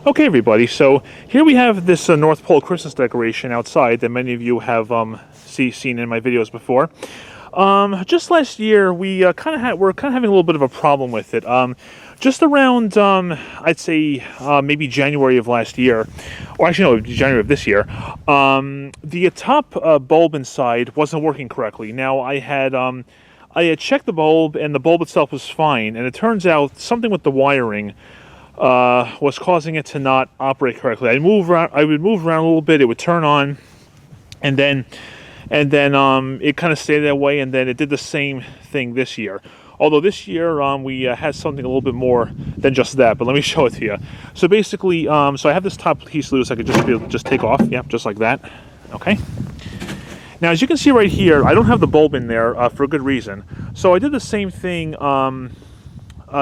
Okay, everybody, so here we have this North Pole Christmas decoration outside that many of you have seen in my videos before. Just last year, we're kind of having a little bit of a problem with it. Just around, I'd say, maybe January of last year, or actually no, January of this year, the top bulb inside wasn't working correctly. Now, I had checked the bulb, and the bulb itself was fine, and it turns out something with the wiring was causing it to not operate correctly. I would move around a little bit, it would turn on, and then it kind of stayed that way, and then it did the same thing this year. Although this year we had something a little bit more than just that, but let me show it to you. So basically, so I have this top piece loose. I could just take off, yeah, just like that. Okay. Now, as you can see right here, I don't have the bulb in there for a good reason. So I did the same thing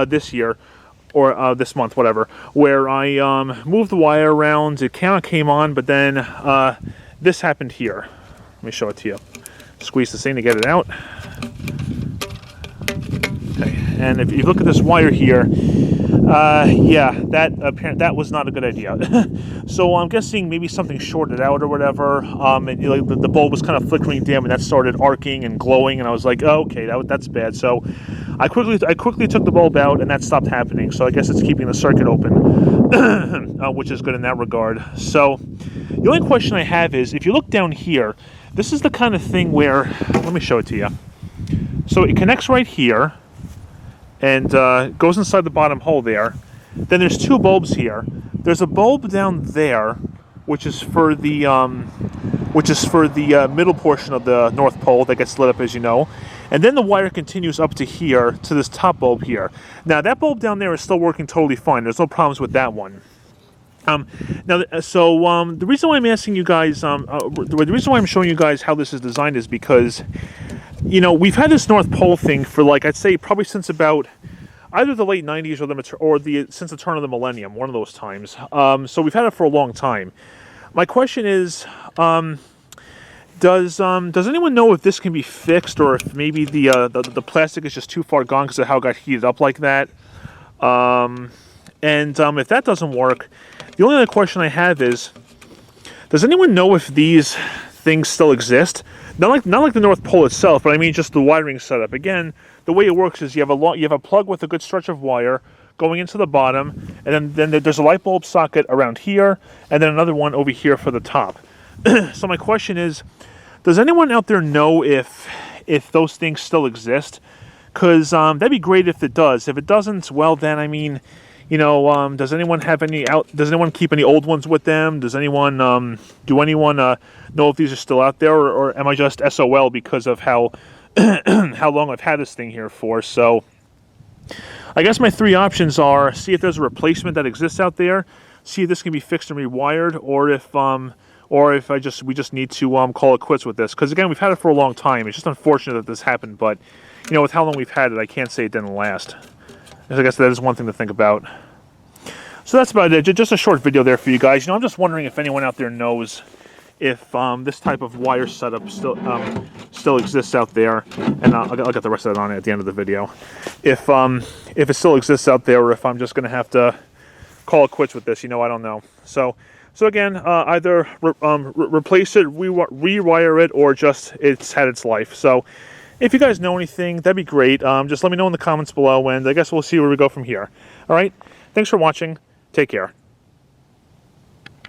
this year, or this month, whatever, where I moved the wire around. It kind of came on, but then this happened here. Let me show it to you. Squeeze this thing to get it out. Okay, and if you look at this wire here, yeah, that was not a good idea. So I'm guessing maybe something shorted out or whatever, and the bulb was kind of flickering dim, and that started arcing and glowing, and I was like, oh, okay, that's bad. So I quickly took the bulb out, and that stopped happening. So I guess it's keeping the circuit open, which is good in that regard. So the only question I have is, if you look down here, this is the kind of thing where, let me show it to you. So it connects right here, and goes inside the bottom hole there. Then there's two bulbs here. There's a bulb down there, which is for the middle portion of the North Pole that gets lit up, as you know. And then the wire continues up to here, to this top bulb here. Now that bulb down there is still working totally fine. There's no problems with that one. The reason why I'm asking you guys, the reason why I'm showing you guys how this is designed is because, you know, we've had this North Pole thing for, like, I'd say probably since about either the late 90s or since the turn of the millennium, one of those times. So we've had it for a long time. My question is, does anyone know if this can be fixed, or if maybe the plastic is just too far gone because of how it got heated up like that? If that doesn't work, the only other question I have is, does anyone know if these things still exist? Not like the North Pole itself, but I mean just the wiring setup. Again, the way it works is you have a plug with a good stretch of wire going into the bottom, and then there's a light bulb socket around here, and then another one over here for the top. So my question is, does anyone out there know if those things still exist? Because that'd be great if it does. If it doesn't, well then, I mean, you know, does anyone keep any old ones with them? Does anyone know if these are still out there, or am I just SOL because of how how long I've had this thing here for? So I guess my three options are: see if there's a replacement that exists out there, see if this can be fixed and rewired, or if we just need to call it quits with this. Because again, we've had it for a long time. It's just unfortunate that this happened, but you know, with how long we've had it, I can't say it didn't last. I guess that is one thing to think about. So that's about it. Just a short video there for you guys. You know, I'm just wondering if anyone out there knows if this type of wire setup still exists out there, and I'll get the rest of that on at the end of the video. If it still exists out there, or if I'm just going to have to call it quits with this, you know, I don't know. So again, either replace it, rewire it, or just it's had its life. So if you guys know anything, that'd be great. Just let me know in the comments below, and I guess we'll see where we go from here. All right? Thanks for watching. Take care.